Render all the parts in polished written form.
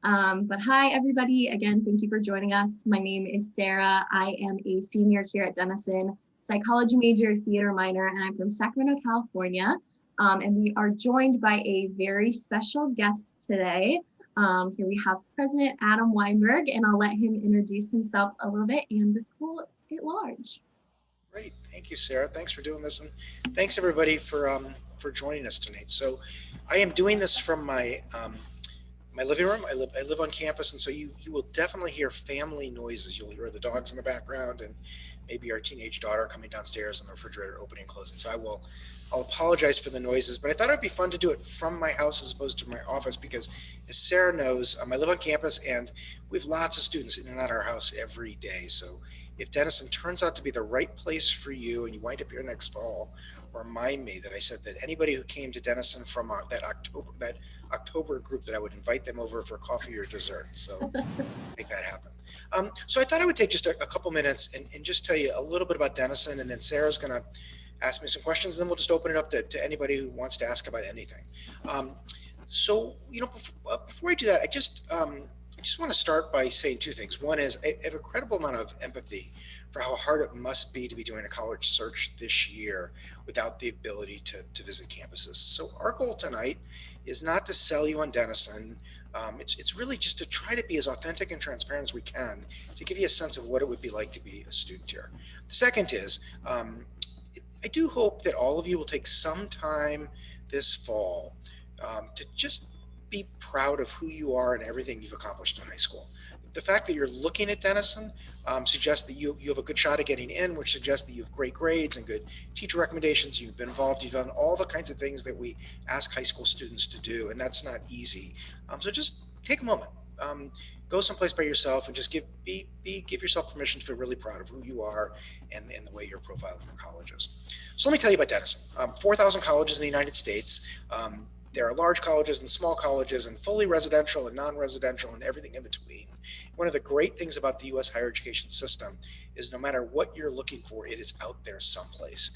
But hi, everybody. Again, thank you for joining us. My name is Sarah. I am a senior here at Denison, psychology major, theater minor, and I'm from Sacramento, California. And we are joined by a very special guest today. Here we have President Adam Weinberg, and I'll let him introduce himself a little bit and the school at large. Great, thank you, Sarah. Thanks for doing this, and thanks everybody for joining us tonight. So, I am doing this from my living room. I live on campus, and so you will definitely hear family noises. You'll hear the dogs in the background, and maybe our teenage daughter coming downstairs and the refrigerator opening and closing. So I'll apologize for the noises, but I thought it would be fun to do it from my house as opposed to my office because, as Sarah knows, I live on campus and we have lots of students in and out of our house every day. So if Denison turns out to be the right place for you and you wind up here next fall, remind me that I said that anybody who came to Denison from that October group, that I would invite them over for coffee or dessert. So make that happen. So I thought I would take just a couple minutes and just tell you a little bit about Denison, and then Sarah's going to ask me some questions, and then we'll just open it up to anybody who wants to ask about anything. So, before I do that, I just want to start by saying two things. One is I have an incredible amount of empathy for how hard it must be to be doing a college search this year without the ability to visit campuses. So our goal tonight is not to sell you on Denison. It's really just to try to be as authentic and transparent as we can to give you a sense of what it would be like to be a student here. The second is I do hope that all of you will take some time this fall to just be proud of who you are and everything you've accomplished in high school. The fact that you're looking at Denison suggests that you have a good shot at getting in, which suggests that you have great grades and good teacher recommendations. You've been involved. You've done all the kinds of things that we ask high school students to do, and that's not easy. So just take a moment. Go someplace by yourself and just give yourself permission to feel really proud of who you are and the way you're profiling for colleges. So let me tell you about Denison. 4,000 colleges in the United States. There are large colleges and small colleges and fully residential and non-residential and everything in between. One of the great things about the U.S. higher education system is no matter what you're looking for, it is out there someplace.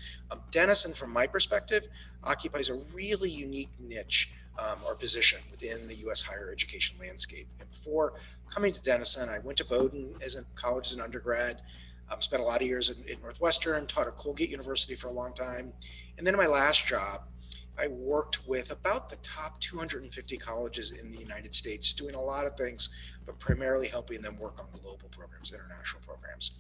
Denison, from my perspective, occupies a really unique niche or position within the U.S. higher education landscape. And before coming to Denison, I went to Bowdoin as a college as an undergrad, spent a lot of years at Northwestern, taught at Colgate University for a long time. And then in my last job, I worked with about the top 250 colleges in the United States, doing a lot of things, but primarily helping them work on global programs, international programs.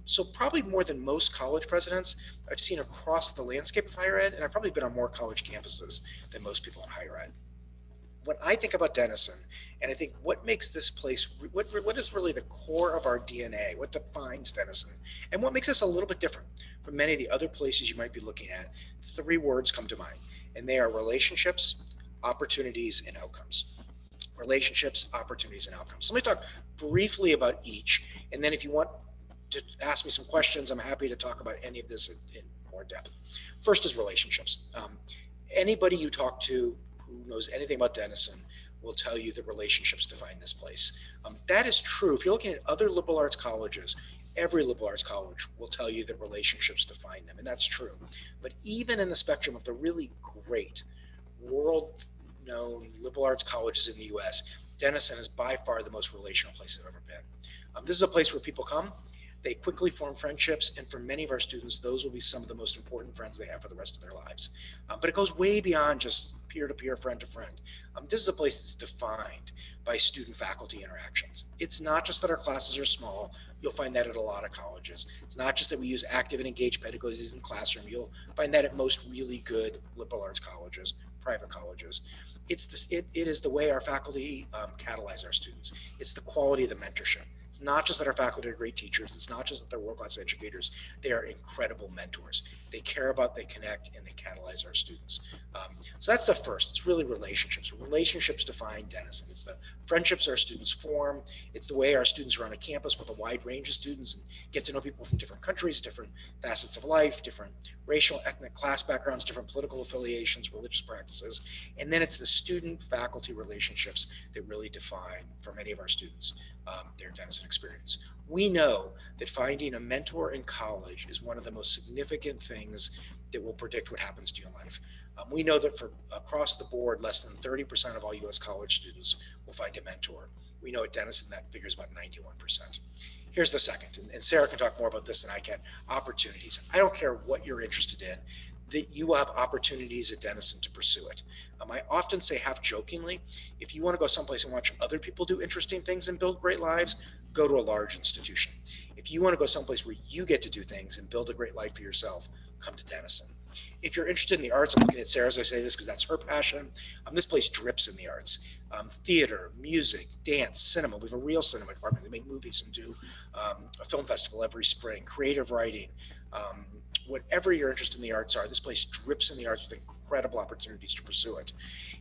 So probably more than most college presidents, I've seen across the landscape of higher ed, and I've probably been on more college campuses than most people in higher ed. When I think about Denison, and I think what makes this place, what is really the core of our DNA, what defines Denison, and what makes us a little bit different from many of the other places you might be looking at, three words come to mind, and they are relationships, opportunities, and outcomes. Relationships, opportunities, and outcomes. So let me talk briefly about each, and then if you want to ask me some questions, I'm happy to talk about any of this in more depth. First is relationships. Anybody you talk to who knows anything about Denison will tell you that relationships define this place. That is true. If you're looking at other liberal arts colleges, every liberal arts college will tell you that relationships define them, and that's true. But even in the spectrum of the really great world-known liberal arts colleges in the US, Denison is by far the most relational place I've ever been. This is a place where people come, they quickly form friendships, and for many of our students, those will be some of the most important friends they have for the rest of their lives. But it goes way beyond just peer-to-peer, friend-to-friend. This is a place that's defined by student-faculty interactions. It's not just that our classes are small. You'll find that at a lot of colleges. It's not just that we use active and engaged pedagogies in the classroom. You'll find that at most really good liberal arts colleges, private colleges. It is the way our faculty catalyze our students. It's the quality of the mentorship. It's not just that our faculty are great teachers. It's not just that they're world-class educators. They are incredible mentors. They care about, they connect, and they catalyze our students. So that's the first. It's really relationships. Relationships define Denison. It's the friendships our students form. It's the way our students are on a campus with a wide range of students and get to know people from different countries, different facets of life, different racial, ethnic, class backgrounds, different political affiliations, religious practices. And then it's the student-faculty relationships that really define, for many of our students, their Denison experience. We know that finding a mentor in college is one of the most significant things that will predict what happens to you in life. We know that for across the board, less than 30% of all U.S. college students will find a mentor. We know at Denison that figure is about 91%. Here's the second, and Sarah can talk more about this than I can, opportunities. I don't care what you're interested in, that you will have opportunities at Denison to pursue it. I often say half jokingly, if you want to go someplace and watch other people do interesting things and build great lives, go to a large institution. If you want to go someplace where you get to do things and build a great life for yourself, come to Denison. If you're interested in the arts, I'm looking at Sarah as I say this because that's her passion. This place drips in the arts. Theater, music, dance, cinema. We have a real cinema department. They make movies and do a film festival every spring, creative writing. Whatever your interest in the arts are, this place drips in the arts with incredible opportunities to pursue it.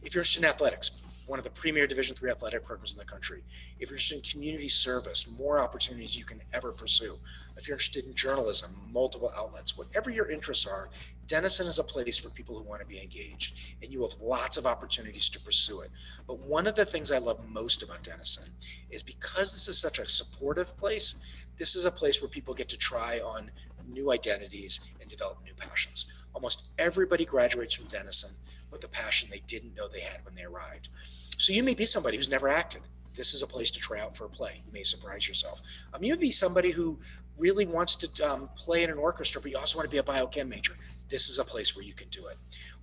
If you're interested in athletics, one of the premier Division III athletic programs in the country. If you're interested in community service, more opportunities you can ever pursue. If you're interested in journalism, multiple outlets, whatever your interests are, Denison is a place for people who want to be engaged, and you have lots of opportunities to pursue it. But one of the things I love most about Denison is because this is such a supportive place, this is a place where people get to try on new identities and develop new passions. Almost everybody graduates from Denison with a passion they didn't know they had when they arrived. So you may be somebody who's never acted. This is a place to try out for a play. You may surprise yourself. You may be somebody who really wants to play in an orchestra, but you also want to be a biochem major. This is a place where you can do it.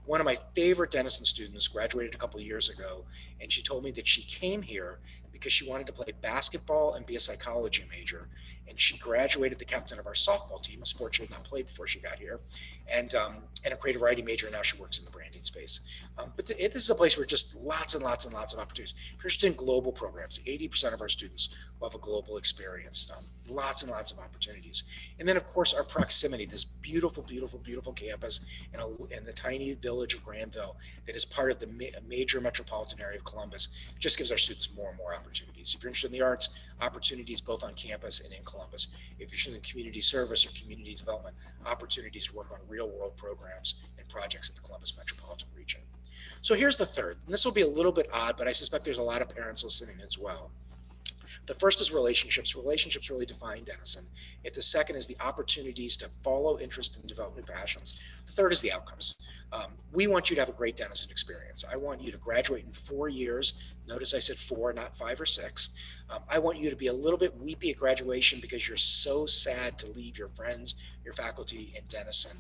One of my favorite Denison students graduated a couple of years ago, and she told me that she came here because she wanted to play basketball and be a psychology major. And she graduated the captain of our softball team, a sport she had not played before she got here, and a creative writing major, and now she works in the branding space. But this is a place where just lots and lots and lots of opportunities. If you're interested in global programs, 80% of our students will have a global experience. Lots and lots of opportunities. And then, of course, our proximity, this beautiful, beautiful, beautiful campus in the tiny village of Granville that is part of the major metropolitan area of Columbus, just gives our students more and more opportunities. If you're interested in the arts, opportunities both on campus and in Columbus. If you're interested in community service or community development, opportunities to work on real world programs and projects in the Columbus metropolitan region. So here's the third, and this will be a little bit odd, but I suspect there's a lot of parents listening as well. The first is relationships. Relationships really define Denison. If the second is the opportunities to follow interest and develop new passions. The third is the outcomes. We want you to have a great Denison experience. I want you to graduate in 4 years. Notice I said 4, not 5 or 6. I want you to be a little bit weepy at graduation because you're so sad to leave your friends, your faculty in Denison.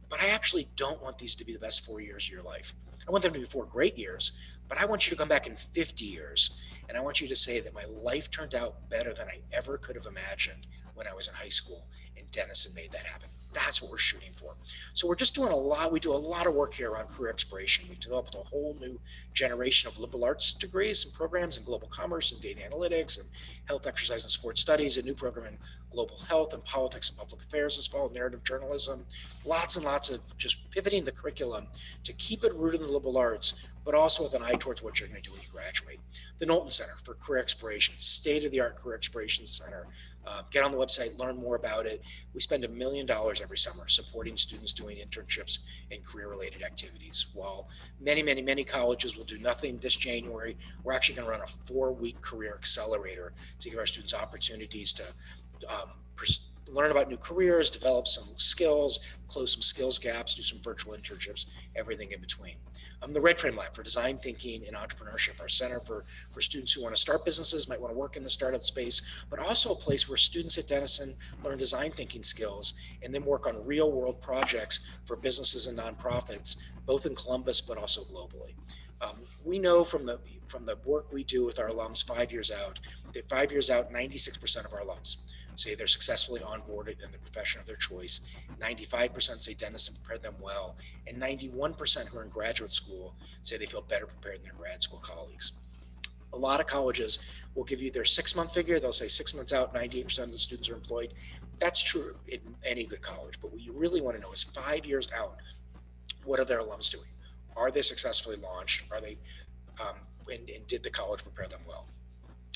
But I actually don't want these to be the best 4 years of your life. I want them to be 4 great years, but I want you to come back in 50 years. And I want you to say that my life turned out better than I ever could have imagined when I was in high school, and Denison made that happen. That's what we're shooting for. So we're just doing a lot. We do a lot of work here around career exploration. We've developed a whole new generation of liberal arts degrees and programs in global commerce and data analytics and health, exercise, and sports studies, a new program in global health and politics and public affairs as well, narrative journalism, lots and lots of just pivoting the curriculum to keep it rooted in the liberal arts, but also with an eye towards what you're going to do when you graduate. The Knowlton Center for Career Exploration, state-of-the-art career exploration center. Get on the website, learn more about it. We spend $1 million every summer supporting students doing internships and career-related activities. While many, many, many colleges will do nothing this January, we're actually going to run a 4-week career accelerator to give our students opportunities to learn about new careers, develop some skills, close some skills gaps, do some virtual internships, everything in between. The Red Frame Lab for design thinking and entrepreneurship, our center for students who want to start businesses, might want to work in the startup space, but also a place where students at Denison learn design thinking skills and then work on real world projects for businesses and nonprofits, both in Columbus, but also globally. We know from the work we do with our alums 5 years out, that 5 years out, 96% of our alums say they're successfully onboarded in the profession of their choice. 95% say Denison prepared them well, and 91% who are in graduate school say they feel better prepared than their grad school colleagues. A lot of colleges will give you their 6-month figure. They'll say 6 months out, 98% of the students are employed. That's true in any good college, but what you really want to know is 5 years out, what are their alums doing? Are they successfully launched? Are they, and did the college prepare them well?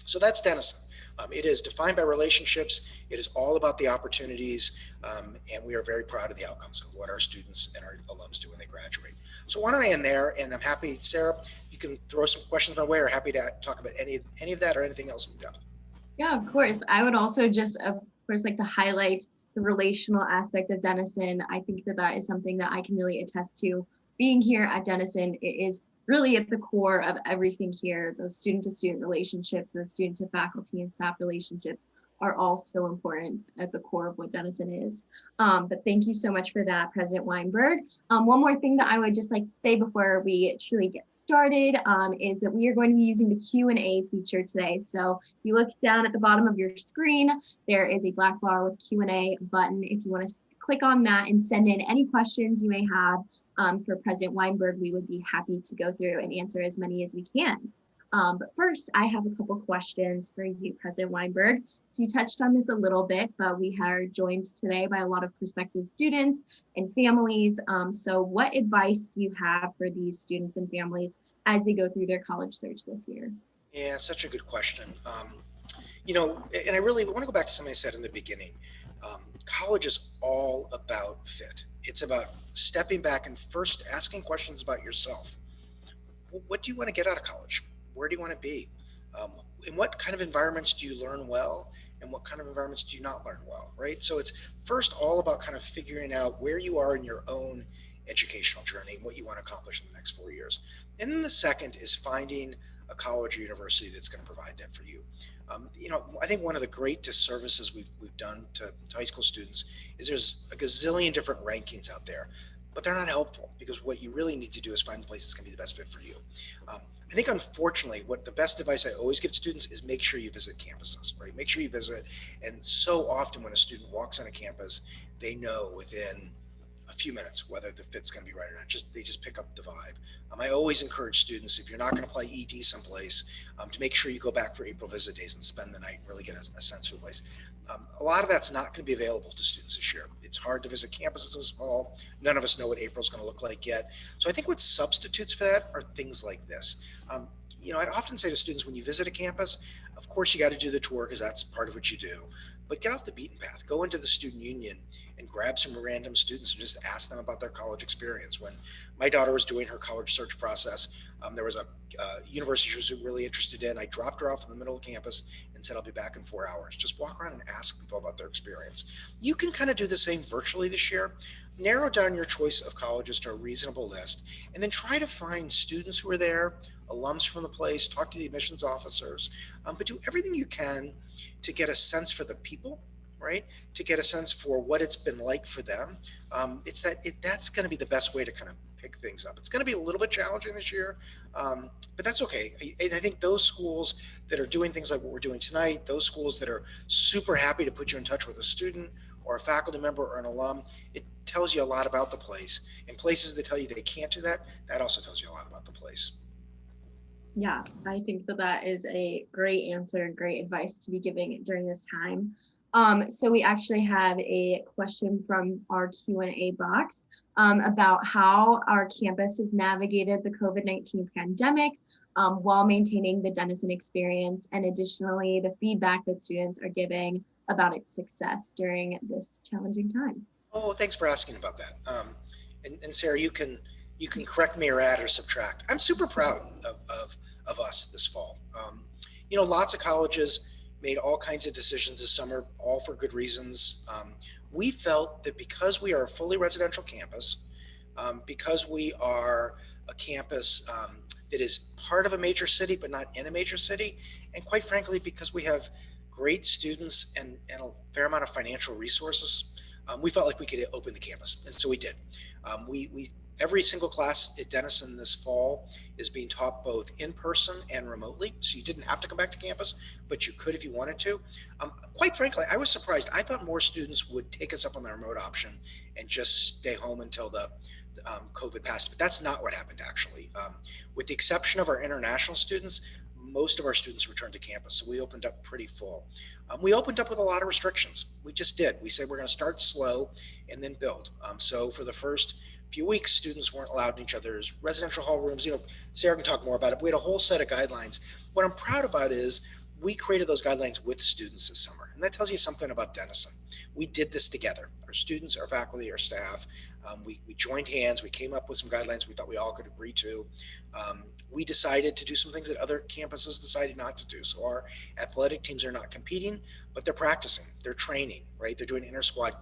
So that's Denison. It is defined by relationships. It is all about the opportunities, and we are very proud of the outcomes of what our students and our alums do when they graduate. So why don't I end there? And I'm happy, Sarah, you can throw some questions my way, or happy to talk about any of that or anything else in depth. Yeah, of course. I would also just, of course, like to highlight the relational aspect of Denison. I think that is something that I can really attest to being here at Denison, it is really at the core of everything here. Those student-to-student relationships, those student-to-faculty and staff relationships are all so important at the core of what Denison is. But thank you so much for that, President Weinberg. One more thing that I would just like to say before we truly get started is that we are going to be using the Q&A feature today. So if you look down at the bottom of your screen, there is a black bar with Q&A button. If you want to click on that and send in any questions you may have for President Weinberg, we would be happy to go through and answer as many as we can. But first, I have a couple questions for you, President Weinberg. So you touched on this a little bit, but we are joined today by a lot of prospective students and families. So what advice do you have for these students and families as they go through their college search this year? Yeah, it's such a good question. You know, and I really want to go back to something I said in the beginning. College is all about fit. It's about stepping back and first asking questions about yourself. What do you want to get out of college? Where do you want to be? In what kind of environments do you learn well? And what kind of environments do you not learn well, right? So it's first all about kind of figuring out where you are in your own educational journey and what you want to accomplish in the next 4 years. And then the second is finding a college or university that's going to provide that for you. You know, I think one of the great disservices we've done to high school students is there's a gazillion different rankings out there, but they're not helpful because what you really need to do is find the place that's going to be the best fit for you. I think, unfortunately, what the best advice I always give students is make sure you visit campuses, right? Make sure you visit. And so often when a student walks on a campus, they know within a few minutes whether the fit's going to be right or not. They just pick up the vibe. I always encourage students, if you're not going to play ED someplace, to make sure you go back for April visit days and spend the night and really get a sense for the place. A lot of that's not going to be available to students this year. It's hard to visit campuses this fall. None of us know what April's going to look like yet. So I think what substitutes for that are things like this. You know, I often say to students, when you visit a campus, of course you got to do the tour because that's part of what you do. But get off the beaten path. Go into the student union and grab some random students and just ask them about their college experience. When my daughter was doing her college search process, there was a university she was really interested in. I dropped her off in the middle of campus and said, I'll be back in 4 hours. Just walk around and ask people about their experience. You can kind of do the same virtually this year. Narrow down your choice of colleges to a reasonable list, and then try to find students who are there, alums from the place, talk to the admissions officers, but do everything you can to get a sense for the people, right? To get a sense for what it's been like for them. That's going to be the best way to kind of pick things up. It's going to be a little bit challenging this year, but that's okay. And I think those schools that are doing things like what we're doing tonight, those schools that are super happy to put you in touch with a student or a faculty member or an alum, it tells you a lot about the place. And places that tell you they can't do that, that also tells you a lot about the place. Yeah, I think that is a great answer and great advice to be giving during this time. So we actually have a question from our Q&A box about how our campus has navigated the COVID-19 pandemic while maintaining the Denison experience, and additionally, the feedback that students are giving about its success during this challenging time. Oh, thanks for asking about that. And Sarah, you can correct me or add or subtract. I'm super proud of us this fall. You know, lots of colleges made all kinds of decisions this summer, all for good reasons. We felt that because we are a fully residential campus, because we are a campus that is part of a major city but not in a major city, and quite frankly, because we have great students and a fair amount of financial resources, we felt like we could open the campus, and so we did. Every single class at Denison this fall is being taught both in person and remotely. So you didn't have to come back to campus, but you could if you wanted to. Quite frankly, I was surprised. I thought more students would take us up on the remote option and just stay home until the COVID passed, but that's not what happened actually. With the exception of our international students, most of our students returned to campus, so we opened up pretty full. We opened up with a lot of restrictions. We just did. We said we're going to start slow and then build. So for the first few weeks, students weren't allowed in each other's residential hall rooms. You know, Sarah can talk more about it. We had a whole set of guidelines. What I'm proud about is we created those guidelines with students this summer, and that tells you something about Denison. We did this together. our students, our faculty, our staff. We joined hands. We came up with some guidelines we thought we all could agree to. We decided to do some things that other campuses decided not to do. So our athletic teams are not competing, but they're practicing, they're training, right? They're doing inter-squad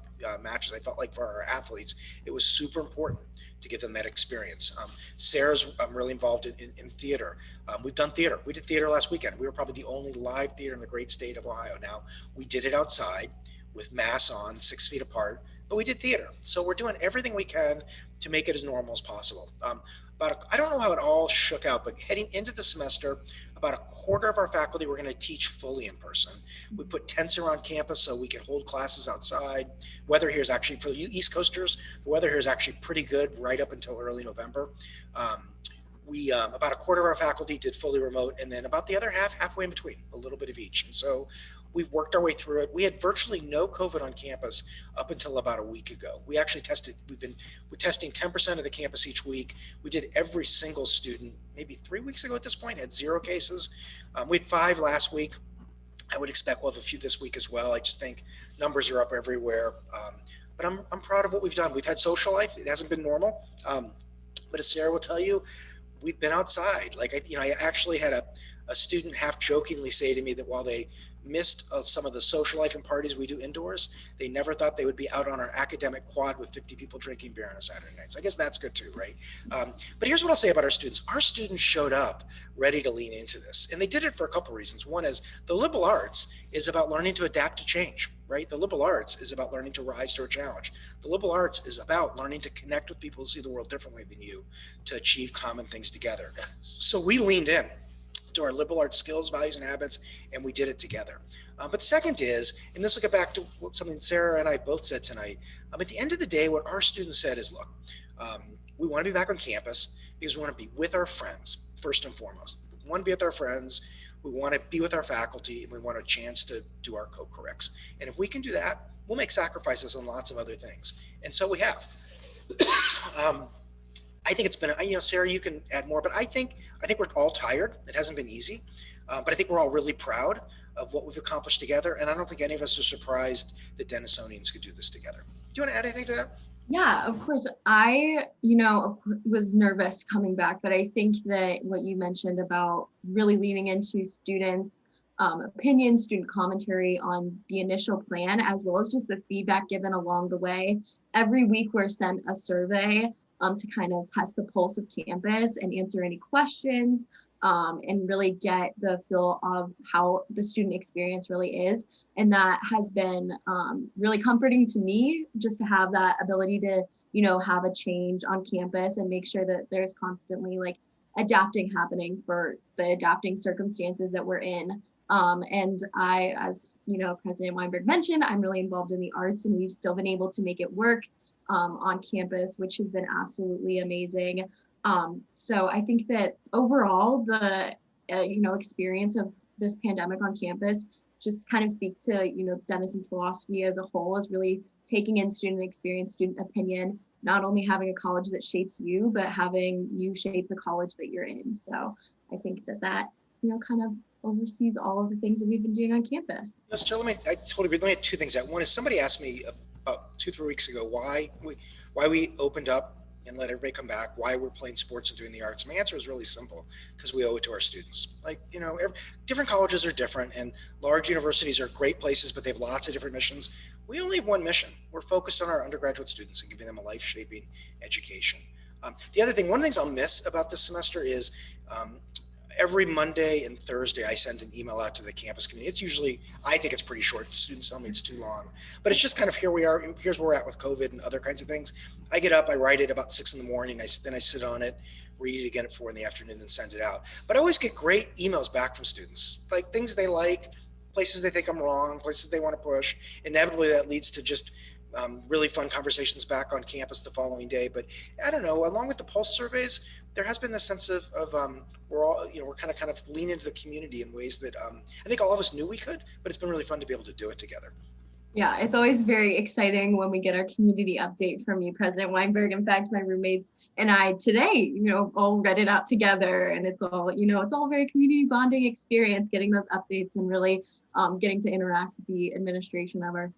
matches. I felt like for our athletes, it was super important to give them that experience. Sarah's really involved in theater. We've done theater. We did theater last weekend. We were probably the only live theater in the great state of Ohio. Now, we did it outside with masks on, 6 feet apart, but we did theater. So we're doing everything we can to make it as normal as possible. I don't know how it all shook out, but heading into the semester, about a quarter of our faculty were going to teach fully in person. We put tents around campus so we could hold classes outside. Weather here is actually, for you East Coasters, the weather here is actually pretty good right up until early November. About a quarter of our faculty did fully remote, and then about the other halfway in between, a little bit of each. And so we've worked our way through it. We had virtually no COVID on campus up until about a week ago. We actually we're testing 10% of the campus each week. We did every single student, maybe 3 weeks ago at this point, had 0 cases. We had 5 last week. I would expect we'll have a few this week as well. I just think numbers are up everywhere. But I'm proud of what we've done. We've had social life. It hasn't been normal. But as Sarah will tell you, we've been outside. I actually had a student half jokingly say to me that while they missed some of the social life and parties we do indoors, they never thought they would be out on our academic quad with 50 people drinking beer on a Saturday night. So I guess that's good too, right? But here's what I'll say about our students. Our students showed up ready to lean into this. And they did it for a couple of reasons. One is the liberal arts is about learning to adapt to change, right? The liberal arts is about learning to rise to a challenge. The liberal arts is about learning to connect with people who see the world differently than you to achieve common things together. So we leaned in to our liberal arts skills, values, and habits, and we did it together. But the second is, and this will get back to something Sarah and I both said tonight, at the end of the day, what our students said is, look, we want to be back on campus because we want to be with our friends, first and foremost. We want to be with our friends, we want to be with our faculty, and we want a chance to do our co-currics. And if we can do that, we'll make sacrifices on lots of other things. And so we have. I think it's been, Sarah, you can add more, but I think we're all tired. It hasn't been easy, but I think we're all really proud of what we've accomplished together. And I don't think any of us are surprised that Denisonians could do this together. Do you want to add anything to that? Yeah, of course. I, was nervous coming back, but I think that what you mentioned about really leaning into students' opinions, student commentary on the initial plan, as well as just the feedback given along the way. Every week we're sent a survey to kind of test the pulse of campus and answer any questions and really get the feel of how the student experience really is. And that has been really comforting to me, just to have that ability to, have a change on campus and make sure that there's constantly adapting happening for the adapting circumstances that we're in. And I, as President Weinberg mentioned, I'm really involved in the arts, and we've still been able to make it work on campus, which has been absolutely amazing. So I think that overall, the experience of this pandemic on campus just kind of speaks to Denison's philosophy as a whole, is really taking in student experience, student opinion, not only having a college that shapes you, but having you shape the college that you're in. So I think that kind of oversees all of the things that we've been doing on campus. So let me add 2 things. One is, somebody asked me about 2-3 weeks ago why we opened up and let everybody come back, why we're playing sports and doing the arts. My answer is really simple: because we owe it to our students. Different colleges are different, and large universities are great places, but they have lots of different missions. We only have one mission. We're focused on our undergraduate students and giving them a life-shaping education. The other thing, one of the things I'll miss about this semester is every Monday and Thursday, I send an email out to the campus community. It's usually, I think it's pretty short. Students tell me it's too long, but it's just kind of, here we are, here's where we're at with COVID and other kinds of things. I get up, I write it about 6 in the morning. Then I sit on it, read it again at 4 in the afternoon, and send it out. But I always get great emails back from students, like things they like, places they think I'm wrong, places they want to push. Inevitably, that leads to just really fun conversations back on campus the following day. But I don't know, along with the pulse surveys, there has been this sense of we're kind of lean into the community in ways that I think all of us knew we could, but it's been really fun to be able to do it together. Yeah, it's always very exciting when we get our community update from you, President Weinberg. In fact, my roommates and I today, all read it out together, and it's all, it's all very community bonding experience, getting those updates and really getting to interact with the administration of our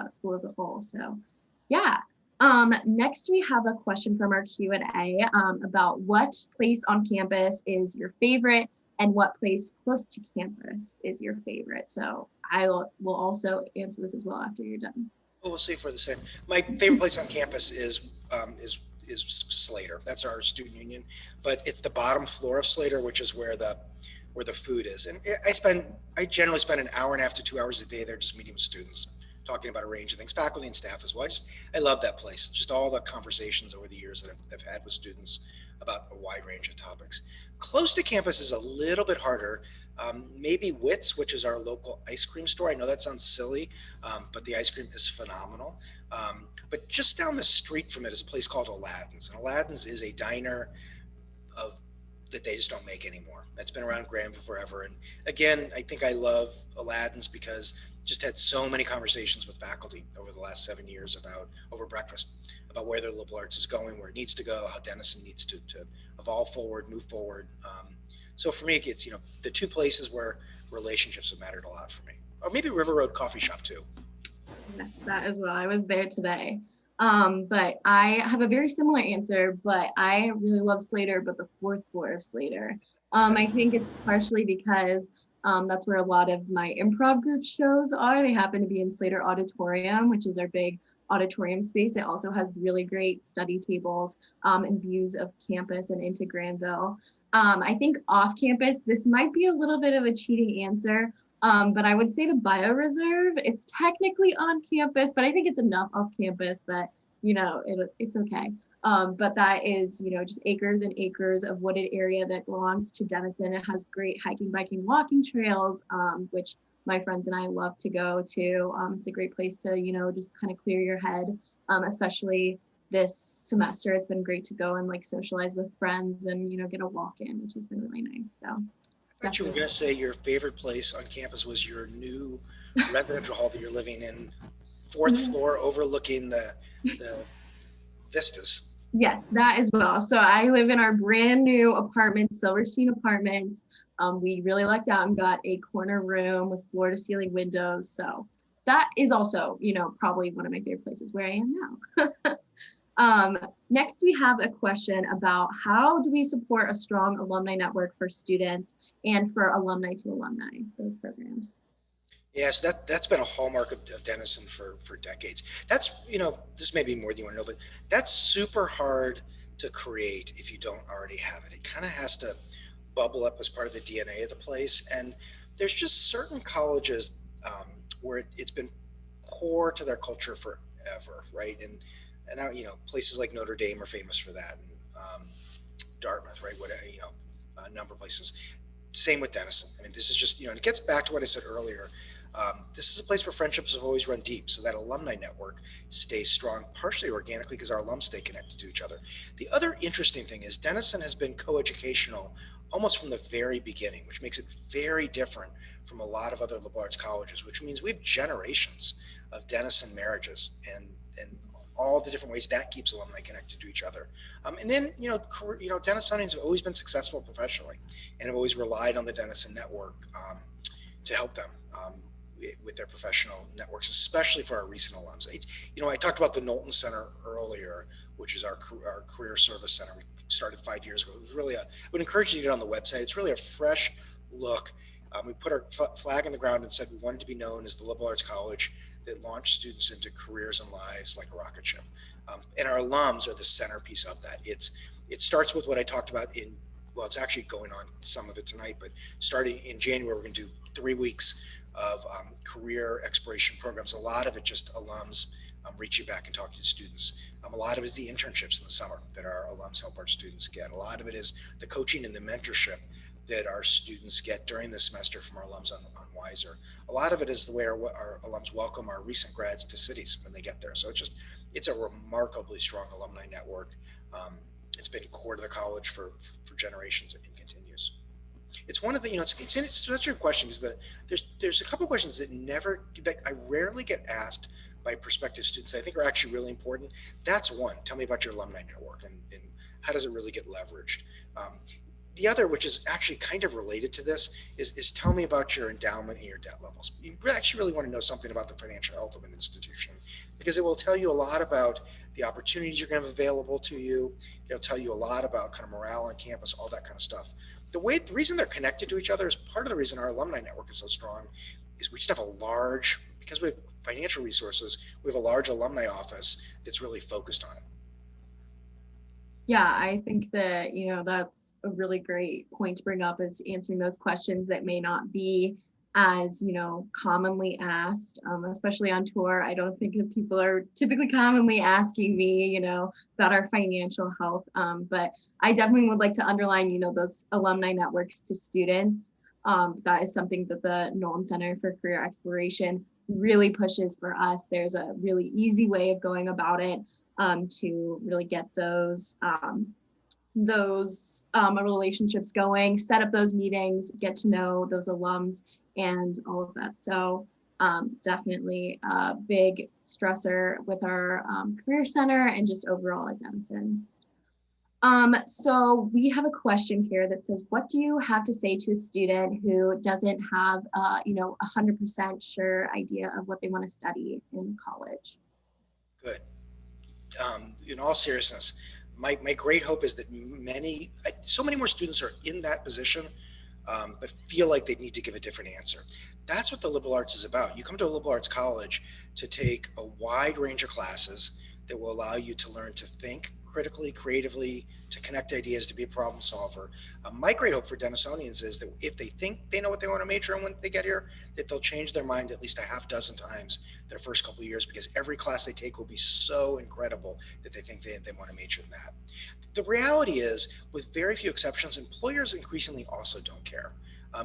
school as a whole. So Yeah. Next, we have a question from our Q&A about what place on campus is your favorite and what place close to campus is your favorite. So I will also answer this as well after you're done. Well, we'll see if we're the same. My favorite place on campus is Slater. That's our student union, but it's the bottom floor of Slater, which is where the food is. And I generally spend an hour and a half to 2 hours a day there just meeting with students, talking about a range of things, faculty and staff as well. I love that place. Just all the conversations over the years that I've had with students about a wide range of topics. Close to campus is a little bit harder. Maybe Wits, which is our local ice cream store. I know that sounds silly, but the ice cream is phenomenal. But just down the street from it is a place called Aladdin's. And Aladdin's is a diner that they just don't make anymore. That's been around Granville forever. And again, I think I love Aladdin's because just had so many conversations with faculty over the last 7 years over breakfast, about where their liberal arts is going, where it needs to go, how Denison needs to evolve forward, move forward. So for me, it's, the two places where relationships have mattered a lot for me. Or maybe River Road Coffee Shop too. Yes, that as well. I was there today. But I have a very similar answer, but I really love Slater, but the fourth floor of Slater. I think it's partially because that's where a lot of my improv group shows are. They happen to be in Slater Auditorium, which is our big auditorium space. It also has really great study tables and views of campus and into Granville. I think off campus, this might be a little bit of a cheating answer, but I would say the bioreserve. It's technically on campus, but I think it's enough off campus that, it's okay. But that is, just acres and acres of wooded area that belongs to Denison. It has great hiking, biking, walking trails, which my friends and I love to go to. It's a great place to, just kind of clear your head, especially this semester. It's been great to go and socialize with friends and, get a walk in, which has been really nice. So I thought you were going to say your favorite place on campus was your new residential hall that you're living in, fourth floor overlooking the vistas. Yes, that as well. So I live in our brand new apartment, Silverstein Apartments. We really lucked out and got a corner room with floor to ceiling windows. So that is also, probably one of my favorite places where I am now. Next, we have a question about how do we support a strong alumni network for students and for alumni to alumni, those programs. Yes, that's been a hallmark of Denison for decades. That's, this may be more than you want to know, but that's super hard to create if you don't already have it. It kind of has to bubble up as part of the DNA of the place. And there's just certain colleges where it's been core to their culture forever, right? And now, places like Notre Dame are famous for that, and Dartmouth, right? A number of places. Same with Denison. I mean, this is just, and it gets back to what I said earlier. This is a place where friendships have always run deep, so that alumni network stays strong, partially organically because our alums stay connected to each other. The other interesting thing is Denison has been coeducational almost from the very beginning, which makes it very different from a lot of other liberal arts colleges, which means we have generations of Denison marriages and all the different ways that keeps alumni connected to each other. And then, Denisonians have always been successful professionally and have always relied on the Denison network to help them with their professional networks, especially for our recent alums. I talked about the Knowlton Center earlier, which is our career service center. We started 5 years ago. It was really I would encourage you to get on the website. It's really a fresh look. We put our flag in the ground and said we wanted to be known as the liberal arts college that launched students into careers and lives like a rocket ship. And our alums are the centerpiece of that. It starts with what I talked about it's actually going on some of it tonight, but starting in January, we're going to do 3 weeks of career exploration programs. A lot of it just alums reaching back and talking to students. A lot of it is the internships in the summer that our alums help our students get. A lot of it is the coaching and the mentorship that our students get during the semester from our alums on Wiser. A lot of it is the way our alums welcome our recent grads to cities when they get there. So it's a remarkably strong alumni network. It's been core to the college for generations and continues. It's one of the, it's such a question is that there's a couple of questions that I rarely get asked by prospective students I think are actually really important. That's one. Tell me about your alumni network and how does it really get leveraged? The other, which is actually kind of related to this, is tell me about your endowment and your debt levels. You actually really want to know something about the financial health of an institution, because it will tell you a lot about the opportunities you're going to have available to you. It'll tell you a lot about kind of morale on campus, all that kind of stuff. The reason they're connected to each other is part of the reason our alumni network is so strong, is we just have because we have financial resources, we have a large alumni office that's really focused on it. Yeah, I think that, that's a really great point to bring up, is answering those questions that may not be as, commonly asked, especially on tour. I don't think that people are typically commonly asking me, about our financial health. But I definitely would like to underline, those alumni networks to students. That is something that the Nolan Center for Career Exploration really pushes for us. There's a really easy way of going about it. To really get those relationships going, set up those meetings, get to know those alums and all of that. So definitely a big stressor with our Career Center and just overall at Denison. So we have a question here that says, what do you have to say to a student who doesn't have, 100% sure idea of what they want to study in college? Good. In all seriousness, my great hope is that so many more students are in that position, but feel like they need to give a different answer. That's what the liberal arts is about. You come to a liberal arts college to take a wide range of classes that will allow you to learn to think critically, creatively, to connect ideas, to be a problem solver. My great hope for Denisonians is that if they think they know what they want to major in when they get here, that they'll change their mind at least a half dozen times their first couple of years, because every class they take will be so incredible that they think they want to major in that. The reality is, with very few exceptions, employers increasingly also don't care,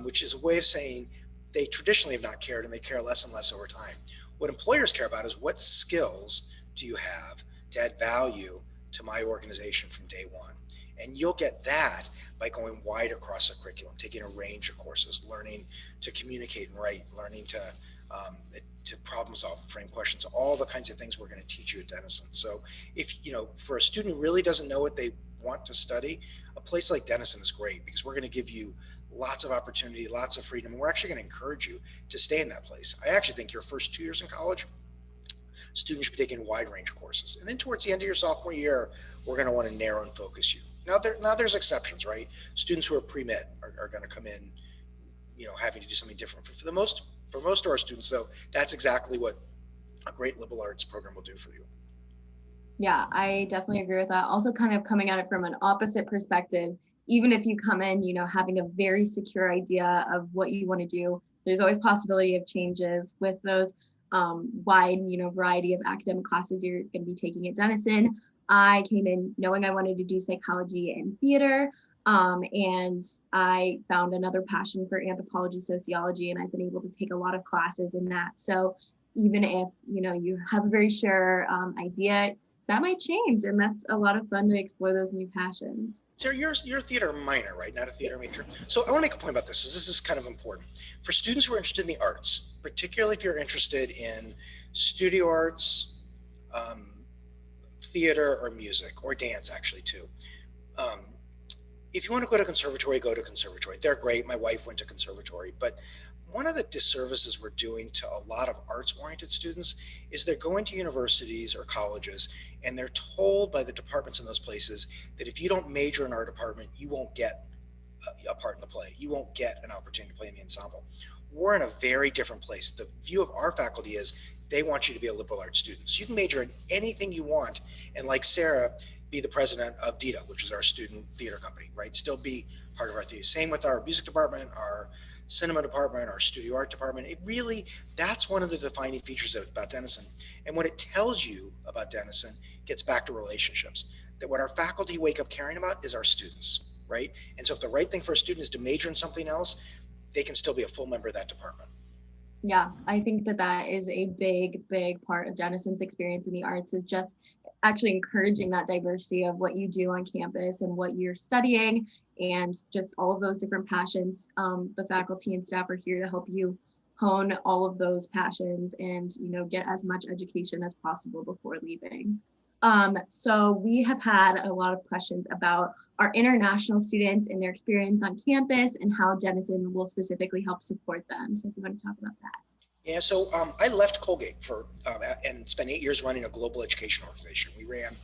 which is a way of saying they traditionally have not cared, and they care less and less over time. What employers care about is, what skills do you have to add value to my organization from day one? And you'll get that by going wide across the curriculum, taking a range of courses, learning to communicate and write, learning to problem solve, frame questions, all the kinds of things we're going to teach you at Denison. So if, for a student who really doesn't know what they want to study, a place like Denison is great, because we're going to give you lots of opportunity, lots of freedom, and we're actually going to encourage you to stay in that place. I actually think your first 2 years in college, students should be taking a wide range of courses. And then towards the end of your sophomore year, we're going to want to narrow and focus you. Now there's exceptions, right? Students who are pre-med are going to come in, having to do something different. For most of our students, though, that's exactly what a great liberal arts program will do for you. Yeah, I definitely agree with that. Also, kind of coming at it from an opposite perspective, even if you come in, having a very secure idea of what you want to do, there's always possibility of changes with those wide, variety of academic classes you're going to be taking at Denison. I came in knowing I wanted to do psychology and theater, and I found another passion for anthropology, sociology, and I've been able to take a lot of classes in that. So even if, you have a very sure idea, that might change, and that's a lot of fun to explore those new passions. So you're a theater minor, right? Not a theater major. So I want to make a point about this, because this is kind of important. For students who are interested in the arts, particularly if you're interested in studio arts, theater or music, or dance actually too. If you want to go to conservatory, go to conservatory. They're great. My wife went to conservatory, but one of the disservices we're doing to a lot of arts-oriented students is they're going to universities or colleges, and they're told by the departments in those places that if you don't major in our department, you won't get a part in the play. You won't get an opportunity to play in the ensemble. We're in a very different place. The view of our faculty is they want you to be a liberal arts student. So you can major in anything you want, and like Sarah, be the president of DITA, which is our student theater company, right? Still be part of our theater. Same with our music department, our cinema department, our studio art department. That's one of the defining features about Denison. And what it tells you about Denison gets back to relationships. That what our faculty wake up caring about is our students, right? And so if the right thing for a student is to major in something else, they can still be a full member of that department. Yeah, I think that is a big part of Denison's experience in the arts, is just actually encouraging that diversity of what you do on campus and what you're studying, and just all of those different passions. The faculty and staff are here to help you hone all of those passions and, get as much education as possible before leaving. So we have had a lot of questions about our international students and their experience on campus and how Denison will specifically help support them. So if you want to talk about that. Yeah, so I left Colgate and spent 8 years running a global education organization. We ran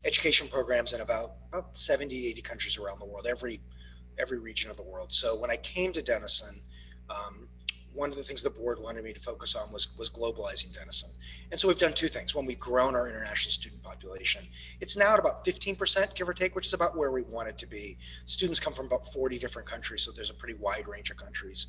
education programs in about 70, 80 countries around the world, every region of the world. So when I came to Denison, um, one of the things the board wanted me to focus on was globalizing Denison. And so we've done two things. One, we've grown our international student population. It's now at about 15%, give or take, which is about where we want it to be. Students come from about 40 different countries, so there's a pretty wide range of countries.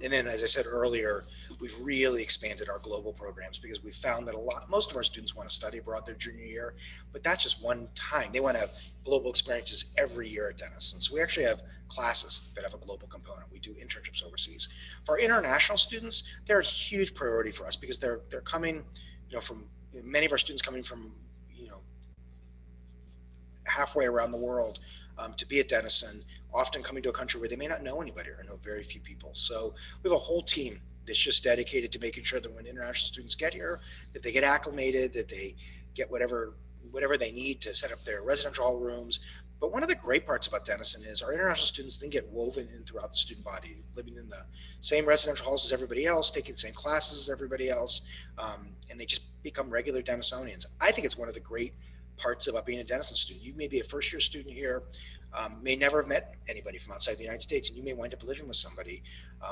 And then, as I said earlier, we've really expanded our global programs because we found that most of our students want to study abroad their junior year, but that's just one time. They want to have global experiences every year at Denison. So we actually have classes that have a global component. We do internships overseas. For our international students, they're a huge priority for us because they're coming, from many of our students coming from, halfway around the world to be at Denison, often coming to a country where they may not know anybody or know very few people. So we have a whole team that's just dedicated to making sure that when international students get here, that they get acclimated, that they get whatever they need to set up their residential hall rooms. But one of the great parts about Denison is our international students then get woven in throughout the student body, living in the same residential halls as everybody else, taking the same classes as everybody else, and they just become regular Denisonians. I think it's one of the great parts about being a Denison student. You may be a first-year student here, may never have met anybody from outside the United States, and you may wind up living with somebody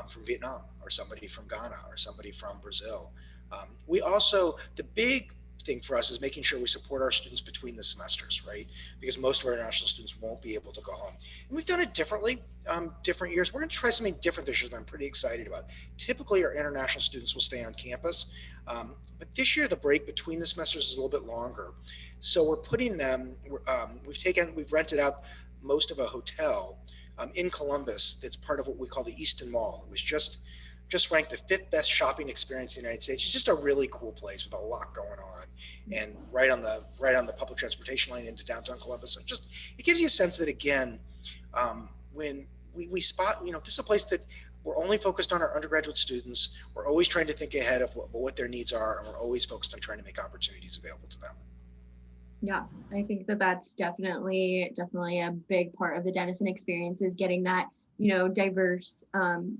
from Vietnam or somebody from Ghana or somebody from Brazil. The big thing for us is making sure we support our students between the semesters, right? Because most of our international students won't be able to go home. And we've done it differently, different years. We're going to try something different this year that I'm pretty excited about. Typically, our international students will stay on campus, but this year the break between the semesters is a little bit longer. So we're putting them, we've rented out most of a hotel in Columbus that's part of what we call the Easton Mall. It was just ranked the 5th best shopping experience in the United States. It's just a really cool place with a lot going on, and right on the public transportation line into downtown Columbus. So it gives you a sense that, again, when we spot, this is a place that we're only focused on our undergraduate students. We're always trying to think ahead of what their needs are, and we're always focused on trying to make opportunities available to them. Yeah, I think that's definitely a big part of the Denison experience is getting that, diverse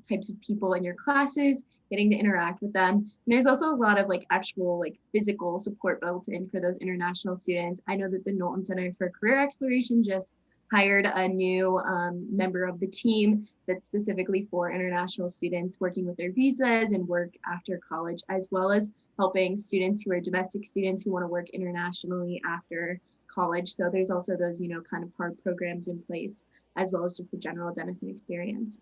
types of people in your classes, getting to interact with them. And there's also a lot of actual physical support built in for those international students. I know that the Knowlton Center for Career Exploration just hired a new member of the team that's specifically for international students working with their visas and work after college, as well as helping students who are domestic students who want to work internationally after college. So there's also those, kind of hard programs in place, as well as just the general Denison experience.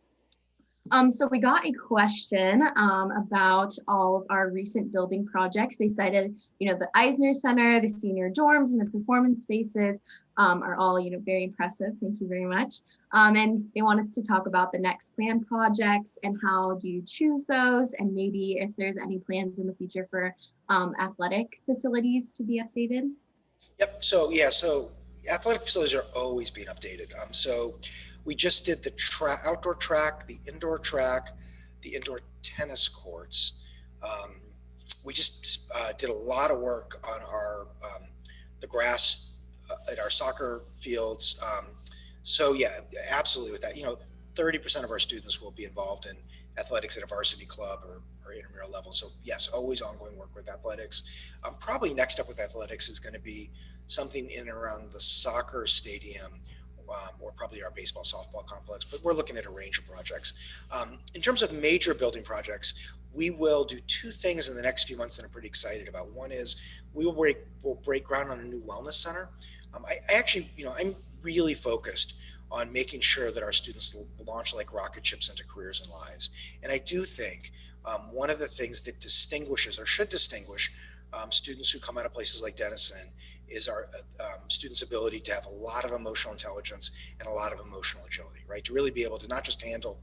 So we got a question about all of our recent building projects. They cited, the Eisner Center, the senior dorms, and the performance spaces are all, very impressive. Thank you very much. And they want us to talk about the next planned projects and how do you choose those, and maybe if there's any plans in the future for athletic facilities to be updated. Yep. So athletic facilities are always being updated. So we just did the outdoor track, the indoor tennis courts. We just did a lot of work on the grass at our soccer fields. So yeah, absolutely with that. 30% of our students will be involved in athletics at a varsity club or intramural level. So yes, always ongoing work with athletics. Probably next up with athletics is going to be something in and around the soccer stadium, or probably our baseball, softball complex, but we're looking at a range of projects. In terms of major building projects, we will do two things in the next few months that I'm pretty excited about. One is we'll break ground on a new wellness center. I'm really focused on making sure that our students launch like rocket ships into careers and lives. And I do think one of the things that distinguishes or should distinguish students who come out of places like Denison is our students' ability to have a lot of emotional intelligence and a lot of emotional agility, right? To really be able to not just handle,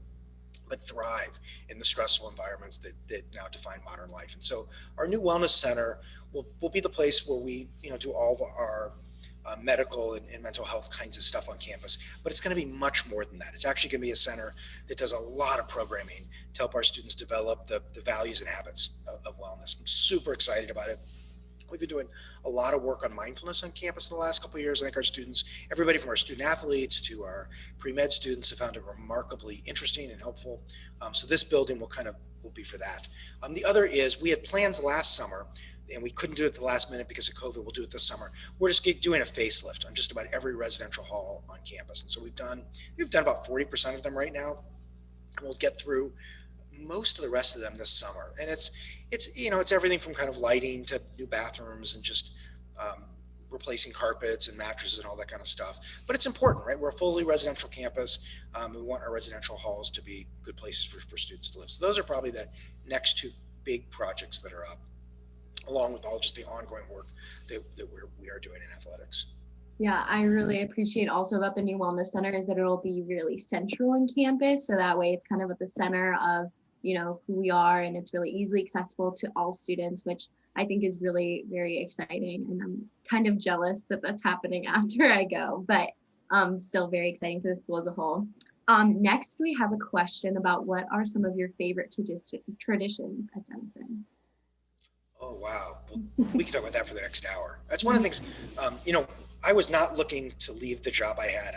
but thrive in the stressful environments that now define modern life. And so our new wellness center will be the place where we do all of our medical and mental health kinds of stuff on campus, but it's going to be much more than that. It's actually going to be a center that does a lot of programming to help our students develop the values and habits of wellness. I'm super excited about it. We've been doing a lot of work on mindfulness on campus in the last couple of years. I think our students, everybody from our student athletes to our pre-med students, have found it remarkably interesting and helpful. So this building will be for that. The other is we had plans last summer and we couldn't do it at the last minute because of COVID. We'll do it this summer. We're just doing a facelift on just about every residential hall on campus. And so we've done about 40% of them right now. And we'll get through most of the rest of them this summer. And it's everything from kind of lighting to new bathrooms and just replacing carpets and mattresses and all that kind of stuff. But it's important, right? We're a fully residential campus. We want our residential halls to be good places for students to live. So those are probably the next two big projects that are up, along with all just the ongoing work that we are doing in athletics. Yeah, I really appreciate also about the new wellness center is that it'll be really central on campus. So that way it's kind of at the center of, who we are, and it's really easily accessible to all students, which I think is really very exciting. And I'm kind of jealous that that's happening after I go, but still very exciting for the school as a whole. Next, we have a question about what are some of your favorite traditions at Denison? Oh, wow. Well, we can talk about that for the next hour. That's one of the things, I was not looking to leave the job I had.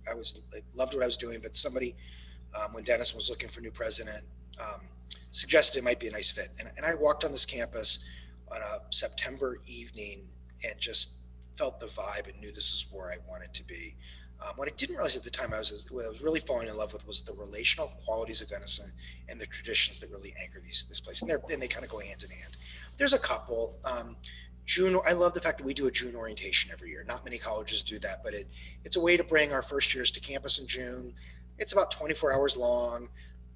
I loved what I was doing, but somebody, when Denison was looking for new president, suggested it might be a nice fit. And I walked on this campus on a September evening and just felt the vibe and knew this is where I wanted to be. What I didn't realize at the time what I was really falling in love with was the relational qualities of Denison and the traditions that really anchor this place. And they kind of go hand in hand. There's a couple. June, I love the fact that we do a June orientation every year. Not many colleges do that, but it's a way to bring our first years to campus in June. It's about 24 hours long,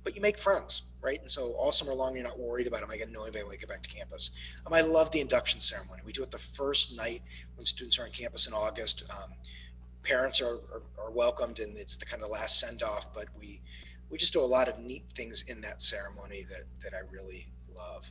but you make friends, right? And so all summer long, you're not worried about, am I going to know anybody when I get back to campus? I love the induction ceremony. We do it the first night when students are on campus in August. Parents are welcomed, and it's the kind of last send off, but we just do a lot of neat things in that ceremony that I really love.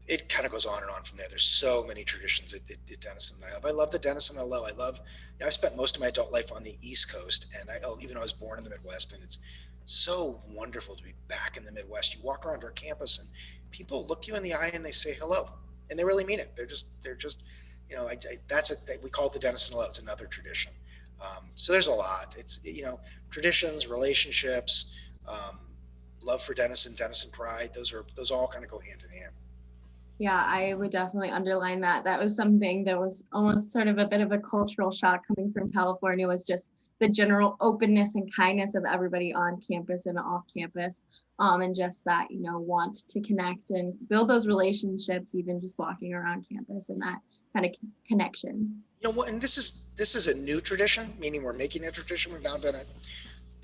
It kind of goes on and on from there. There's so many traditions at Denison that I love. I love the Denison LO. I spent most of my adult life on the East Coast, and even though I was born in the Midwest, and it's so wonderful to be back in the Midwest. You walk around our campus and people look you in the eye and they say hello, and they really mean it. They're just we call it the Denison LO. It's another tradition. So there's a lot. It's traditions, relationships, love for Denison pride. Those all kind of go hand in hand. Yeah, I would definitely underline that. That was something that was almost sort of a bit of a cultural shock coming from California, was just the general openness and kindness of everybody on campus and off campus. And just that, want to connect and build those relationships, even just walking around campus, and that kind of connection. And this is a new tradition, meaning we're making a tradition. We've now done it,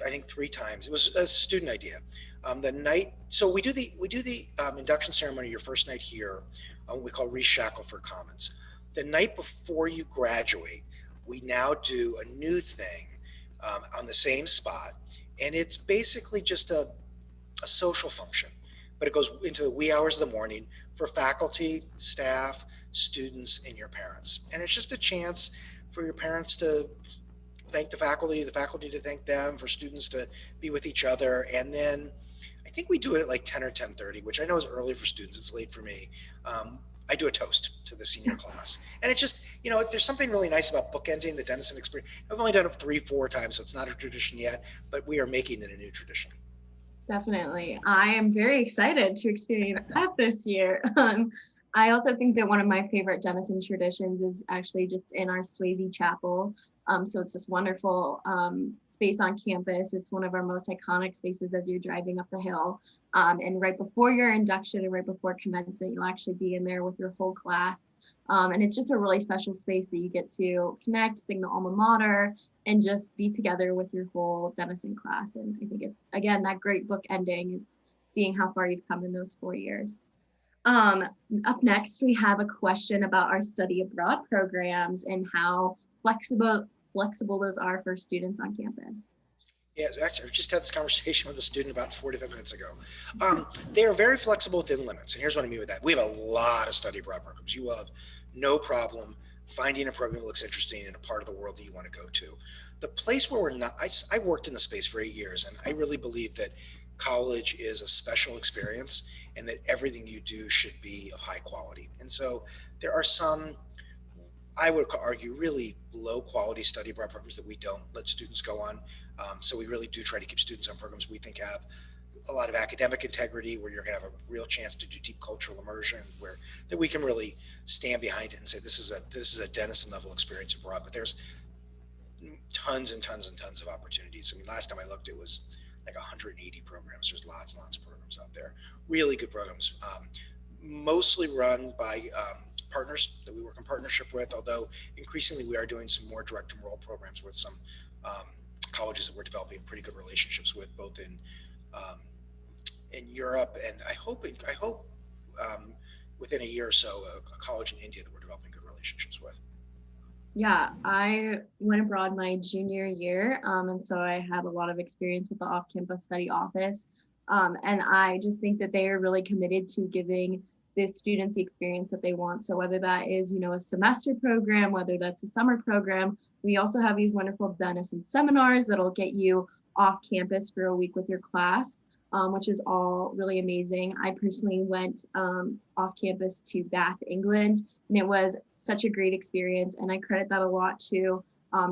I think, 3 times. It was a student idea. So we do the induction ceremony your first night here, what we call Reshackle for Commons. The night before you graduate, we now do a new thing on the same spot, and it's basically just a social function, but it goes into the wee hours of the morning for faculty, staff, students, and your parents. And it's just a chance for your parents to thank the faculty to thank them, for students to be with each other. And then I think we do it at like 10 or 10:30, which I know is early for students. It's late for me. I do a toast to the senior class. And it's just, there's something really nice about bookending the Denison experience. I've only done it 3-4 times, so it's not a tradition yet, but we are making it a new tradition. Definitely. I am very excited to experience that this year. I also think that one of my favorite Denison traditions is actually just in our Swayze Chapel. So it's this wonderful space on campus. It's one of our most iconic spaces as you're driving up the hill. And right before your induction and right before commencement, you'll actually be in there with your whole class. And it's just a really special space that you get to connect, sing the alma mater, and just be together with your whole Denison class. And I think it's, again, that great book ending. It's seeing how far you've come in those 4 years. Up next, we have a question about our study abroad programs and how flexible those are for students on campus. Yeah, actually, I just had this conversation with a student about 45 minutes ago. They are very flexible within limits. And here's what I mean with that. We have a lot of study abroad programs. You will have no problem finding a program that looks interesting in a part of the world that you want to go to. The place where we're not, I worked in the space for 8 years, and I really believe that college is a special experience and that everything you do should be of high quality. And so there are some, I would argue, really low quality study abroad programs that we don't let students go on. So we really do try to keep students on programs we think have a lot of academic integrity, where you're going to have a real chance to do deep cultural immersion, where that we can really stand behind it and say this is a Denison level experience abroad. But there's tons and tons and tons of opportunities. I mean, last time I looked, it was like 180 programs. There's lots and lots of programs out there, really good programs, mostly run by partners that we work in partnership with, although increasingly we are doing some more direct enroll programs with some colleges that we're developing pretty good relationships with, both in Europe, and I hope within a year or so, a college in India that we're developing good relationships with. Yeah, I went abroad my junior year, and so I had a lot of experience with the off-campus study office, and I just think that they are really committed to giving the students the experience that they want. So whether that is, a semester program, whether that's a summer program, we also have these wonderful Denison seminars that'll get you off campus for a week with your class, which is all really amazing. I personally went off campus to Bath, England, and it was such a great experience. And I credit that a lot to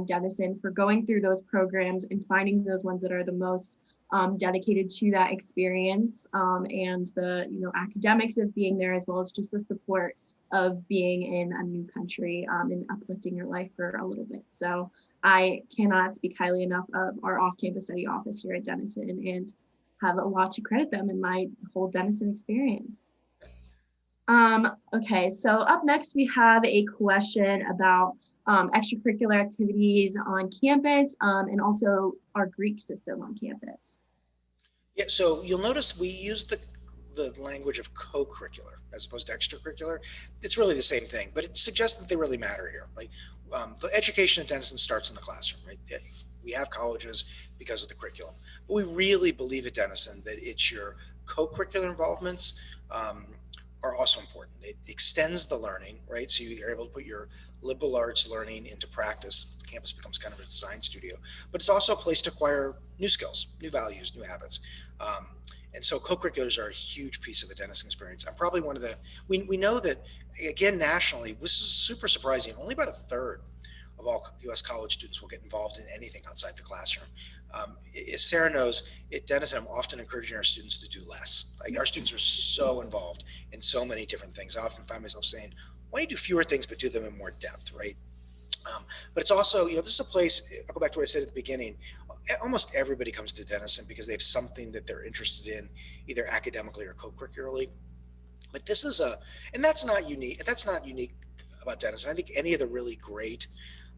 Denison for going through those programs and finding those ones that are the most dedicated to that experience, and the academics of being there, as well as just the support of being in a new country, and uplifting your life for a little bit. So I cannot speak highly enough of our off-campus study office here at Denison, and have a lot to credit them in my whole Denison experience. Okay, so up next we have a question about extracurricular activities on campus, and also our Greek system on campus. Yeah, so you'll notice we use the language of co-curricular as opposed to extracurricular. It's really the same thing, but it suggests that they really matter here. Like the education at Denison starts in the classroom, right? We have colleges because of the curriculum, but we really believe at Denison that it's your co-curricular involvements are also important. It extends the learning, right? So you're able to put your liberal arts learning into practice. Campus becomes kind of a design studio, but it's also a place to acquire new skills, new values, new habits. And so co-curriculars are a huge piece of a Denison experience. I'm probably one of the, we know that, again, nationally, this is super surprising. Only about a third of all U.S. college students will get involved in anything outside the classroom. As Sarah knows, at Denison, I'm often encouraging our students to do less. Like, our students are so involved in so many different things. I often find myself saying, why don't you do fewer things but do them in more depth, right? But it's also, this is a place, I'll go back to what I said at the beginning, almost everybody comes to Denison because they have something that they're interested in, either academically or co-curricularly. But this is and that's not unique about Denison. I think any of the really great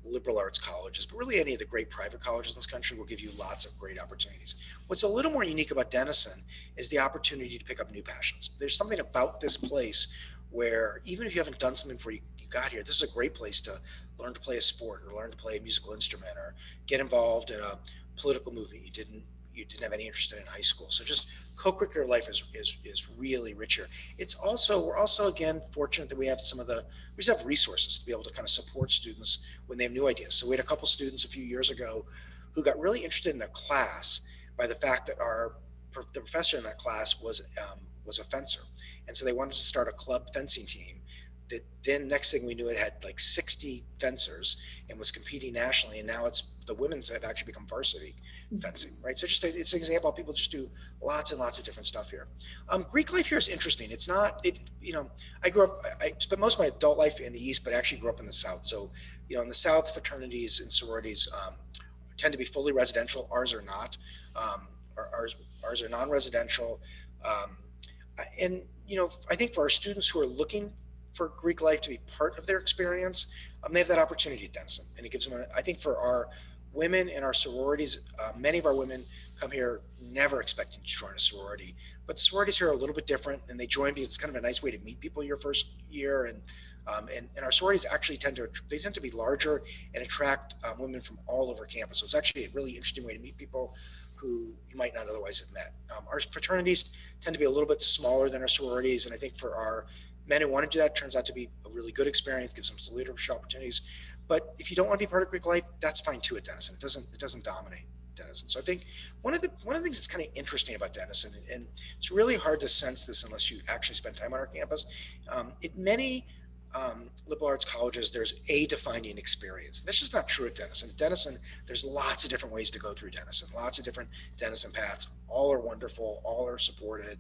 liberal arts colleges, but really any of the great private colleges in this country will give you lots of great opportunities. What's a little more unique about Denison is the opportunity to pick up new passions. There's something about this place where even if you haven't done something before you got here, this is a great place to learn to play a sport or learn to play a musical instrument or get involved in a political movement you didn't have any interest in high school. So just co-curricular life is really rich here. We're also again fortunate that we just have resources to be able to kind of support students when they have new ideas. So we had a couple students a few years ago who got really interested in a class by the fact that the professor in that class was a fencer. And so they wanted to start a club fencing team that then next thing we knew, it had like 60 fencers and was competing nationally. And now the women's have actually become varsity fencing, right? So it's an example of people just do lots and lots of different stuff here. Greek life here is interesting. I grew up, I spent most of my adult life in the East, but I actually grew up in the South. So, in the South, fraternities and sororities tend to be fully residential. Ours are not. Ours are non-residential. And I think for our students who are looking for Greek life to be part of their experience, they have that opportunity at Denison. And it gives them, I think for our women in our sororities, many of our women come here never expecting to join a sorority, but the sororities here are a little bit different, and they join because it's kind of a nice way to meet people your first year. And our sororities actually tend to be larger and attract women from all over campus. So it's actually a really interesting way to meet people who you might not otherwise have met. Our fraternities tend to be a little bit smaller than our sororities, and I think for our men who want to do that, turns out to be a really good experience, gives them some leadership opportunities. But if you don't want to be part of Greek life, that's fine too at Denison. It doesn't dominate. Denison. So I think one of the things that's kind of interesting about Denison, and it's really hard to sense this unless you actually spend time on our campus. At many liberal arts colleges, there's a defining experience. That's just not true at Denison. At Denison, there's lots of different ways to go through Denison, lots of different Denison paths. All are wonderful, all are supported,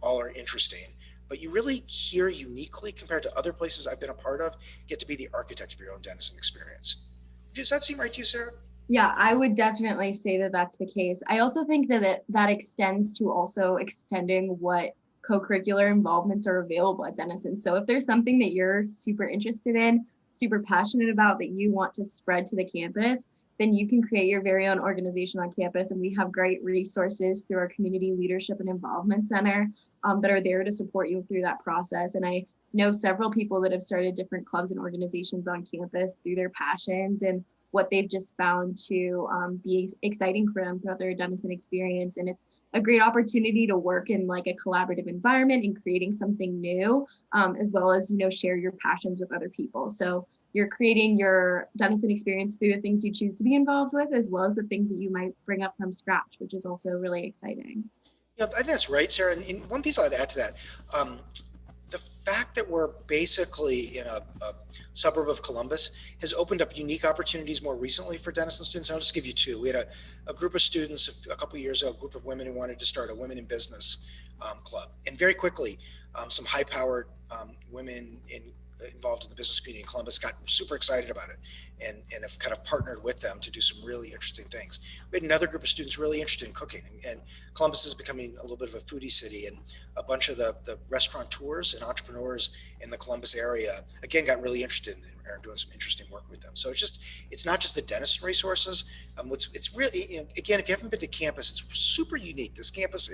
all are interesting. But you really here uniquely compared to other places I've been a part of, get to be the architect of your own Denison experience. Does that seem right to you, Sarah? Yeah, I would definitely say that that's the case. I also think that that extends to also extending what co-curricular involvements are available at Denison. So if there's something that you're super interested in, super passionate about, that you want to spread to the campus, then you can create your very own organization on campus. And we have great resources through our Community Leadership and Involvement Center that are there to support you through that process. And I know several people that have started different clubs and organizations on campus through their passions and what they've just found to be exciting for them throughout their Denison experience. And it's a great opportunity to work in like a collaborative environment and creating something new, as well as, share your passions with other people. So you're creating your Denison experience through the things you choose to be involved with, as well as the things that you might bring up from scratch, which is also really exciting. Yeah, I think that's right, Sarah. And one piece I'd add to that, the fact that we're basically in a suburb of Columbus has opened up unique opportunities more recently for Denison students. I'll just give you two. We had a group of students a couple of years ago, a group of women who wanted to start a women in business club. And very quickly, some high-powered women involved in the business community in Columbus got super excited about it and have kind of partnered with them to do some really interesting things. We had another group of students really interested in cooking, and Columbus is becoming a little bit of a foodie city, and a bunch of the restaurateurs and entrepreneurs in the Columbus area, again, got really interested and are doing some interesting work with them. So it's not just the Denison resources. It's really, again, if you haven't been to campus, it's super unique. This campus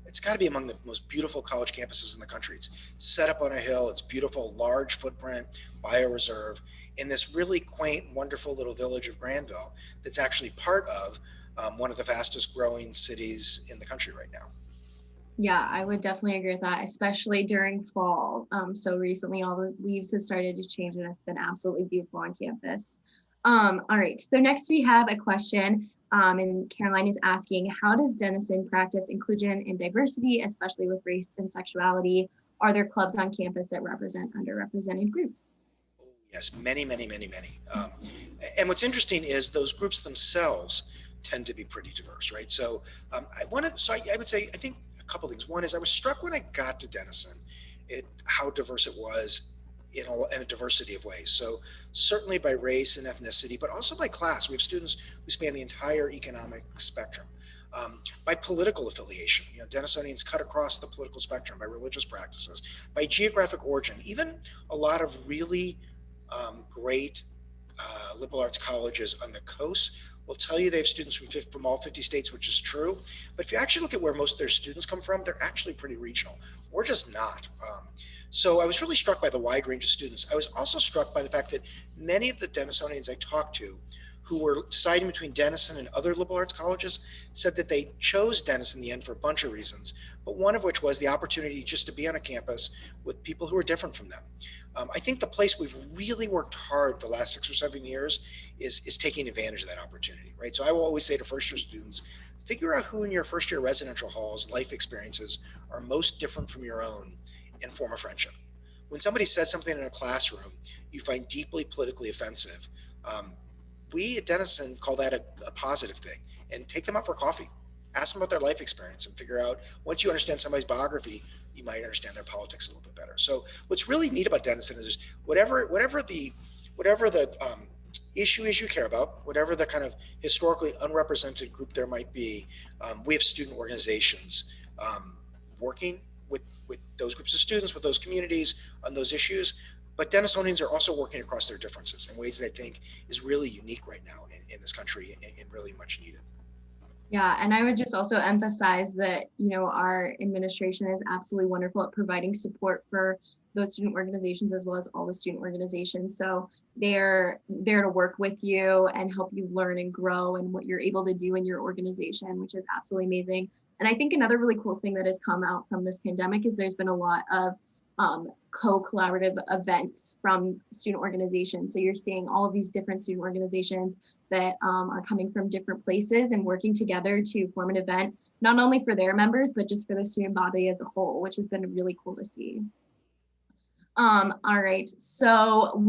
it's got to be among the most beautiful college campuses in the country. It's set up on a hill. It's beautiful, large footprint, bioreserve, in this really quaint, wonderful little village of Granville that's actually part of one of the fastest growing cities in the country right now. Yeah, I would definitely agree with that, especially during fall. So recently all the leaves have started to change and it's been absolutely beautiful on campus. All right, so next we have a question. And Caroline is asking, how does Denison practice inclusion and diversity, especially with race and sexuality? Are there clubs on campus that represent underrepresented groups? Yes, many. And what's interesting is those groups themselves tend to be pretty diverse, right? So I would say, I think a couple things. One is I was struck when I got to Denison at how diverse it was in a diversity of ways. So certainly by race and ethnicity, but also by class. We have students who span the entire economic spectrum. By political affiliation, Denisonians cut across the political spectrum, by religious practices, by geographic origin, even a lot of really great liberal arts colleges on the coast will tell you they have students from all 50 states, which is true. But if you actually look at where most of their students come from, they're actually pretty regional. We're just not. So I was really struck by the wide range of students. I was also struck by the fact that many of the Denisonians I talked to who were deciding between Denison and other liberal arts colleges said that they chose Denison in the end for a bunch of reasons, but one of which was the opportunity just to be on a campus with people who are different from them. I think the place we've really worked hard the last 6 or 7 years is taking advantage of that opportunity, right? So I will always say to first year students, figure out who in your first year residential halls, life experiences are most different from your own and form a friendship. When somebody says something in a classroom you find deeply politically offensive, we at Denison call that a positive thing, and take them out for coffee. Ask them about their life experience and figure out, once you understand somebody's biography, you might understand their politics a little bit better. So what's really neat about Denison is whatever the issue is you care about, whatever the kind of historically unrepresented group there might be, we have student organizations working with those groups of students, with those communities on those issues. But Denisonians are also working across their differences in ways that I think is really unique right now in this country and really much needed. Yeah, and I would just also emphasize that, our administration is absolutely wonderful at providing support for those student organizations as well as all the student organizations. So they're there to work with you and help you learn and grow and what you're able to do in your organization, which is absolutely amazing. And I think another really cool thing that has come out from this pandemic is there's been a lot of co-collaborative events from student organizations. So you're seeing all of these different student organizations that are coming from different places and working together to form an event, not only for their members, but just for the student body as a whole, which has been really cool to see. All right, so